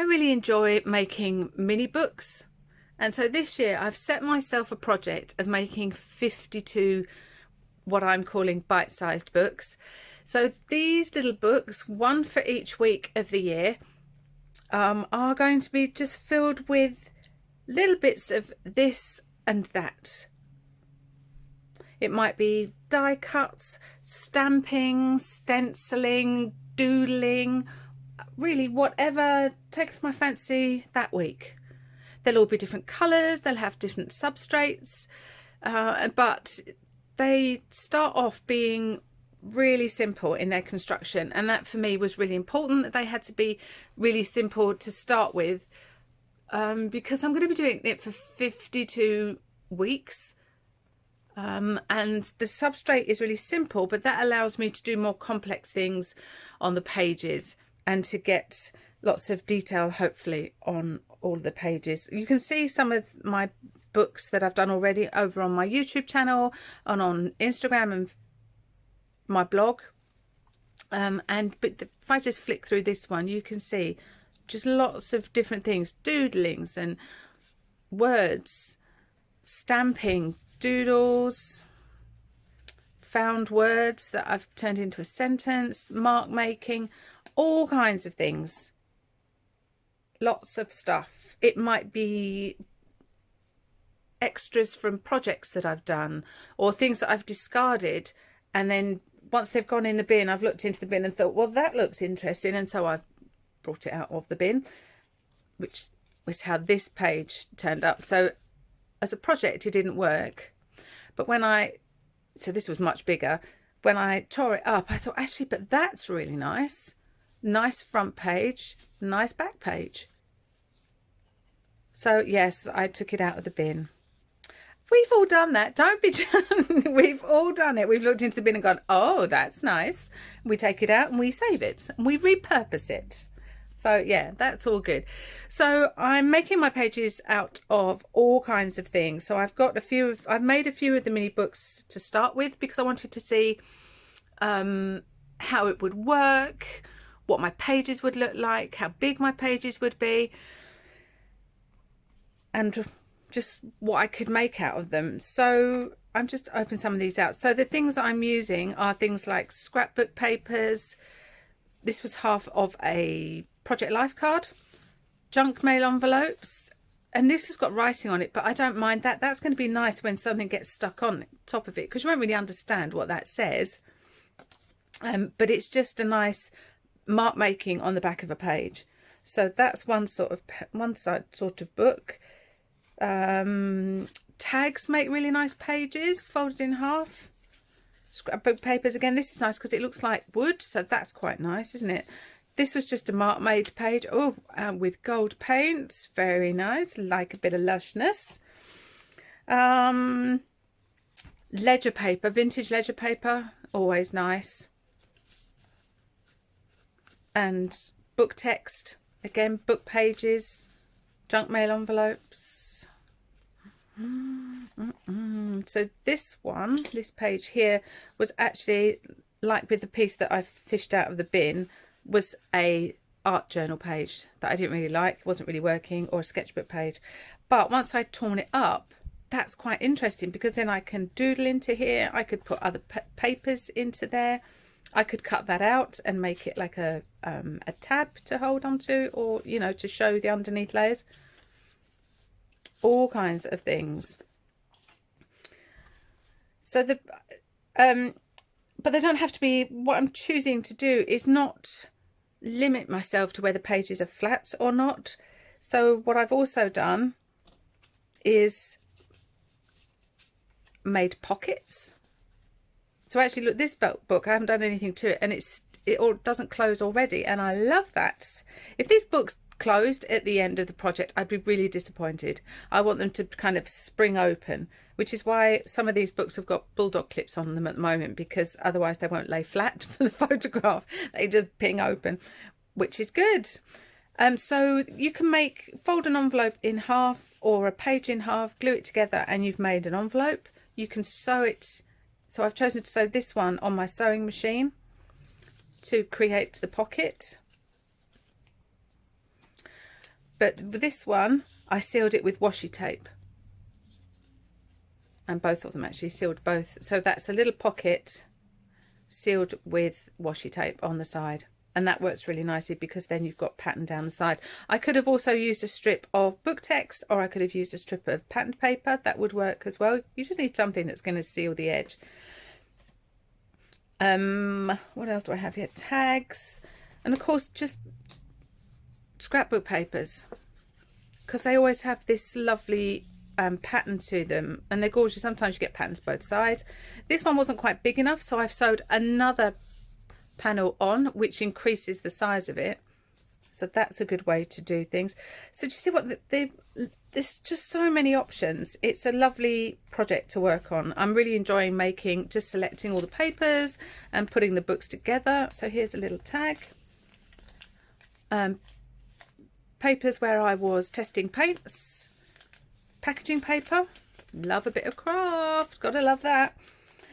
I really enjoy making mini books, and so this year I've set myself a project of making 52 what I'm calling bite-sized books. So these little books, one for each week of the year, are going to be just filled with little bits of this and that. It might be die cuts, stamping, stenciling, doodling, really whatever takes my fancy that week. They'll all be different colours, they'll have different substrates, but they start off being really simple in their construction, and that for me was really important, that they had to be really simple to start with, because I'm going to be doing it for 52 weeks. And the substrate is really simple, but that allows me to do more complex things on the pages and to get lots of detail, hopefully, on all the pages. You can see some of my books that I've done already over on my YouTube channel and on Instagram and my blog. But if I just flick through this one, you can see just lots of different things, doodlings and words, stamping, doodles, found words that I've turned into a sentence, mark making, all kinds of things, lots of stuff. It might be extras from projects that I've done or things that I've discarded, and then once they've gone in the bin, I've looked into the bin and thought, well, that looks interesting, and so I've brought it out of the bin, which was how this page turned up. So as a project it didn't work, but so this was much bigger. When I tore it up, I thought, actually, but that's really nice front page, nice back page. So yes, I took it out of the bin. We've all done that. Don't be we've all done it. We've looked into the bin and gone, oh, that's nice. We take it out and we save it and we repurpose it. So yeah, that's all good. So I'm making my pages out of all kinds of things. So I've made a few of the mini books to start with, because I wanted to see how it would work, what my pages would look like, how big my pages would be, and just what I could make out of them. So I'm just open some of these out. So the things I'm using are things like scrapbook papers. This was half of a Project Life card, junk mail envelopes, and this has got writing on it, but I don't mind that. That's going to be nice when something gets stuck on top of it, because you won't really understand what that says, but it's just a nice mark making on the back of a page. So that's one side sort of book. Tags make really nice pages folded in half. Scrapbook papers, again, this is nice because it looks like wood, so that's quite nice, isn't it? This was just a mark made page, with gold paint, very nice, like a bit of lushness. Ledger paper, vintage ledger paper, always nice. And book text, again, book pages, junk mail envelopes. So this page here was actually, like with the piece that I fished out of the bin, was a art journal page that I didn't really like, wasn't really working, or a sketchbook page. But once I'd torn it up, that's quite interesting, because then I can doodle into here, I could put other papers into there, I could cut that out and make it like a tab to hold onto, or to show the underneath layers, all kinds of things. So but they don't have to be. What I'm choosing to do is not limit myself to where the pages are flat or not. So what I've also done is made pockets. So actually, look, this book, I haven't done anything to it, and it all doesn't close already, and I love that. If these books closed at the end of the project, I'd be really disappointed. I want them to kind of spring open, which is why some of these books have got bulldog clips on them at the moment, because otherwise they won't lay flat for the photograph. They just ping open, which is good. So you can fold an envelope in half or a page in half, glue it together, and you've made an envelope. You can sew it. So I've chosen to sew this one on my sewing machine to create the pocket. But with this one, I sealed it with washi tape. And both of them actually sealed both. So that's a little pocket sealed with washi tape on the side. And that works really nicely because then you've got pattern down the side. I could have also used a strip of book text, or I could have used a strip of patterned paper. That would work as well. You just need something that's going to seal the edge. What else do I have here? Tags. And of course, just scrapbook papers, because they always have this lovely pattern to them, and they're gorgeous. Sometimes you get patterns both sides. This one wasn't quite big enough, so I've sewed another panel on, which increases the size of it. So that's a good way to do things. So do you see what there's just so many options. It's a lovely project to work on. I'm really enjoying just selecting all the papers and putting the books together. So here's a little tag. Papers where I was testing paints. Packaging paper. Love a bit of craft. Gotta love that.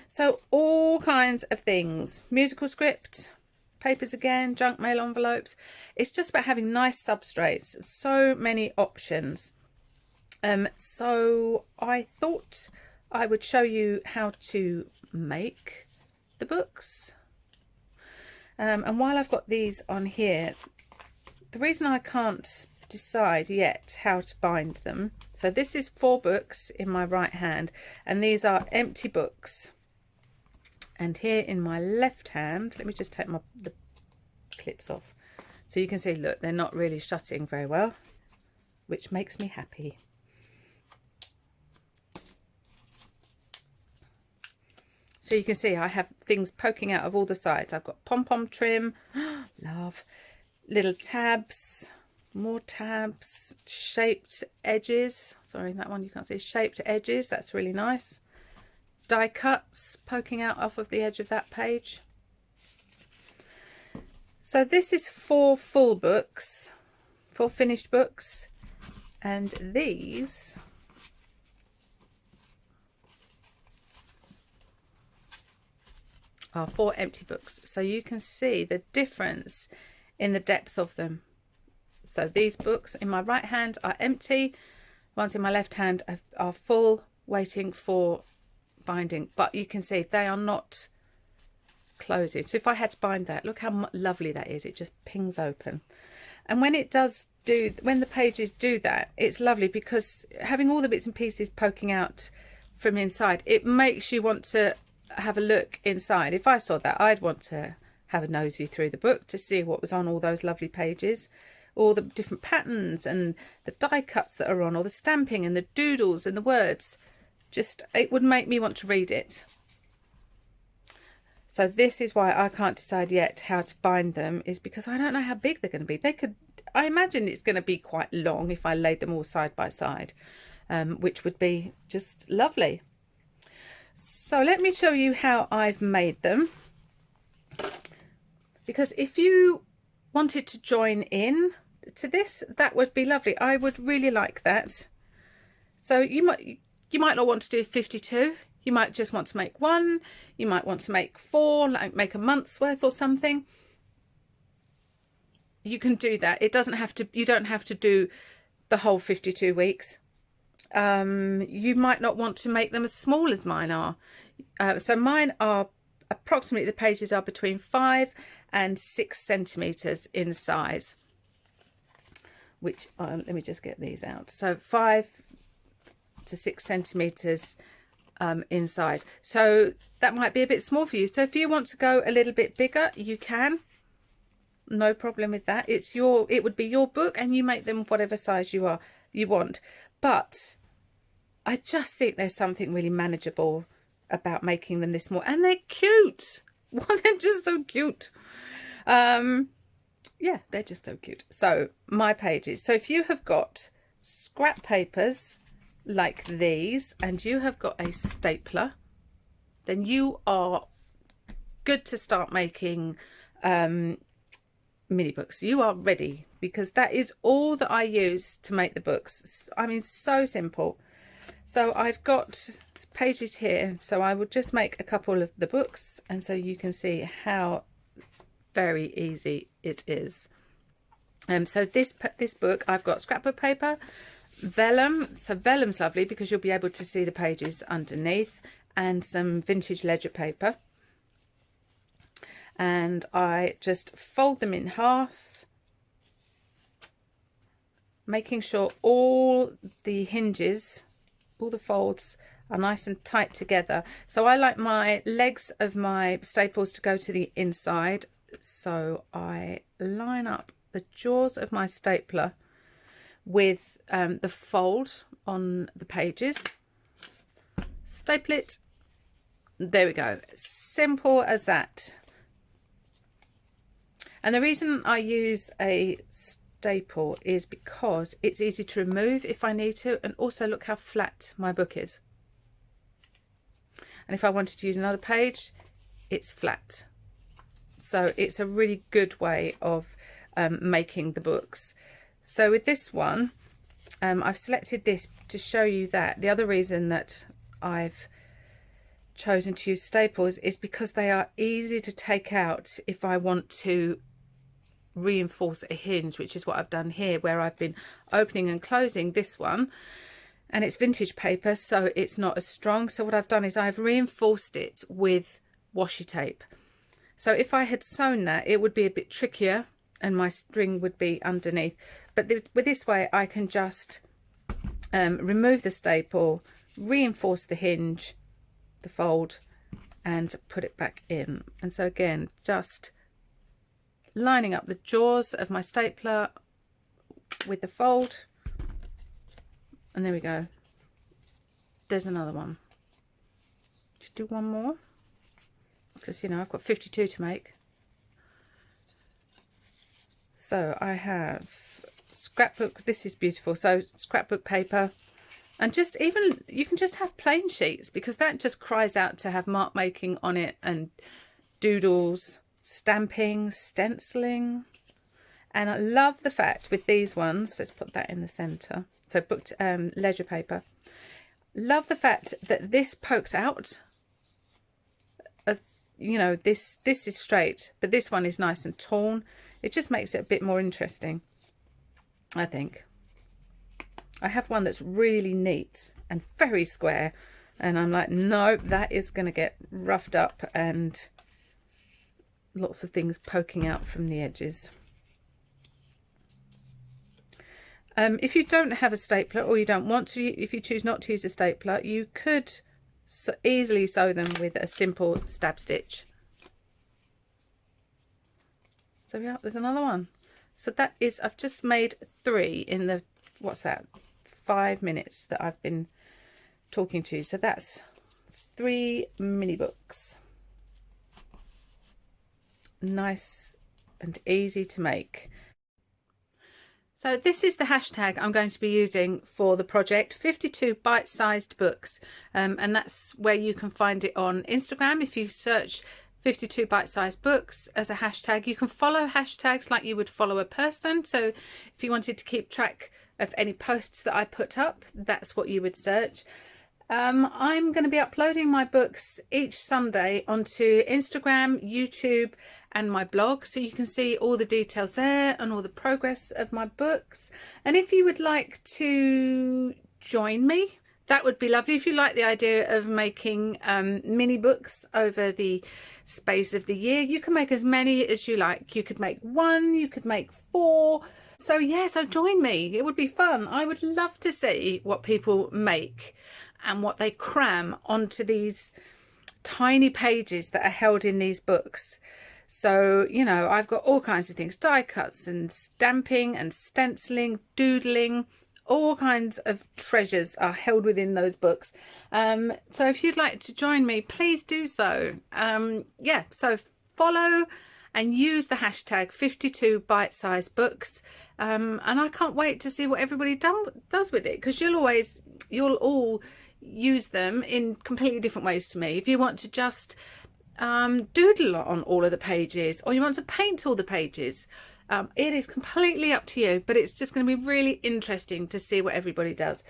So all kinds of things. Musical script. Papers again. Junk mail envelopes. It's just about having nice substrates. So many options. So I thought I would show you how to make the books. And while I've got these on here, the reason I can't decide yet how to bind them. So this is 4 books in my right hand, and these are empty books. And here in my left hand, let me just take the clips off. So you can see, look, they're not really shutting very well, which makes me happy. So you can see I have things poking out of all the sides. I've got pom-pom trim, love, little tabs, more tabs, shaped edges. Sorry, that one you can't see. Shaped edges, that's really nice. Die cuts poking out off of the edge of that page. So this is 4 full books, 4 finished books, and these are 4 empty books. So you can see the difference in the depth of them. So these books in my right hand are empty, ones in my left hand are full, waiting for binding, but you can see they are not closing. So if I had to bind that, look how lovely that is. It just pings open. And when it does when the pages do that, it's lovely because having all the bits and pieces poking out from inside, it makes you want to have a look inside. If I saw that, I'd want to have a nosy through the book to see what was on all those lovely pages, all the different patterns and the die cuts that are on, or the stamping and the doodles and the words. Just, it would make me want to read it. So this is why I can't decide yet how to bind them, is because I don't know how big they're going to be. I imagine it's going to be quite long if I laid them all side by side, which would be just lovely. So let me show you how I've made them, because if you wanted to join in to this, that would be lovely. I would really like that. So you might not want to do 52. You might just want to make 1. You might want to make 4, like make a month's worth or something. You can do that. It doesn't have to. You don't have to do the whole 52 weeks. You might not want to make them as small as mine are. So mine are approximately, the pages are between 5 and 6 centimeters in size. Which let me just get these out. So 5 to 6 centimeters in size. So that might be a bit small for you. So if you want to go a little bit bigger, you can. No problem with that. It would be your book, and you make them whatever size you want. But I just think there's something really manageable about making them this small, and they're cute. Well, they're just so cute. Yeah, they're just so cute. So my pages. So if you have got scrap papers like these, and you have got a stapler, then you are good to start making mini books. You are ready, because that is all that I use to make the books. I mean, so simple. So I've got pages here, so I will just make a couple of the books, and so you can see how very easy it is. So this book, I've got scrapbook paper, vellum. So vellum's lovely because you'll be able to see the pages underneath, and some vintage ledger paper. And I just fold them in half, making sure all the hinges, all the folds are nice and tight together. So I like my legs of my staples to go to the inside. So I line up the jaws of my stapler with the fold on the pages, staple it. There we go. Simple as that. And the reason I use a staple is because it's easy to remove if I need to, and also look how flat my book is. And if I wanted to use another page, it's flat. So it's a really good way of making the books. So with this one, I've selected this to show you that. The other reason that I've chosen to use staples is because they are easy to take out if I want to reinforce a hinge, which is what I've done here, where I've been opening and closing this one, and it's vintage paper, so it's not as strong. So what I've done is I've reinforced it with washi tape. So if I had sewn that, it would be a bit trickier and my string would be underneath. But with this way, I can just remove the staple, reinforce the hinge, the fold, and put it back in. And so again, just lining up the jaws of my stapler with the fold, and there we go. There's another one. Just do one more, because you know I've got 52 to make. So I have scrapbook. This is beautiful. So scrapbook paper, and just even you can just have plain sheets, because that just cries out to have mark making on it, and doodles, stamping, stenciling. And I love the fact with these ones, let's put that in the center, so booked ledger paper, love the fact that this pokes out of, you know, this is straight, but this one is nice and torn. It just makes it a bit more interesting, I think. I have one that's really neat and very square, and I'm like, no, that is going to get roughed up and lots of things poking out from the edges. If you don't have a stapler, or you don't want to, if you choose not to use a stapler, you could easily sew them with a simple stab stitch. So yeah, there's another one. So that is, I've just made 3 in the, what's that, 5 minutes that I've been talking to you. So that's 3 mini books. Nice and easy to make. So this is the hashtag I'm going to be using for the project, 52 bite-sized books, and that's where you can find it on Instagram. If you search 52 bite-sized books as a hashtag, you can follow hashtags like you would follow a person. So if you wanted to keep track of any posts that I put up, that's what you would search. I'm going to be uploading my books each Sunday onto Instagram, YouTube, and my blog, so you can see all the details there and all the progress of my books. And if you would like to join me, that would be lovely. If you like the idea of making mini books over the space of the year, you can make as many as you like. You could make 1, you could make 4. So yeah, so join me. It would be fun. I would love to see what people make and what they cram onto these tiny pages that are held in these books. So, you know, I've got all kinds of things, die cuts and stamping and stenciling, doodling, all kinds of treasures are held within those books. So if you'd like to join me, please do so. Yeah, so follow and use the hashtag 52 bite-sized books. And I can't wait to see what everybody does with it, because you'll all use them in completely different ways to me. If you want to just doodle on all of the pages, or you want to paint all the pages, it is completely up to you, but it's just going to be really interesting to see what everybody does.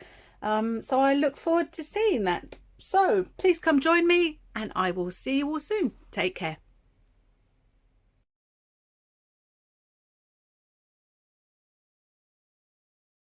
So I look forward to seeing that. So please come join me, and I will see you all soon. Take care.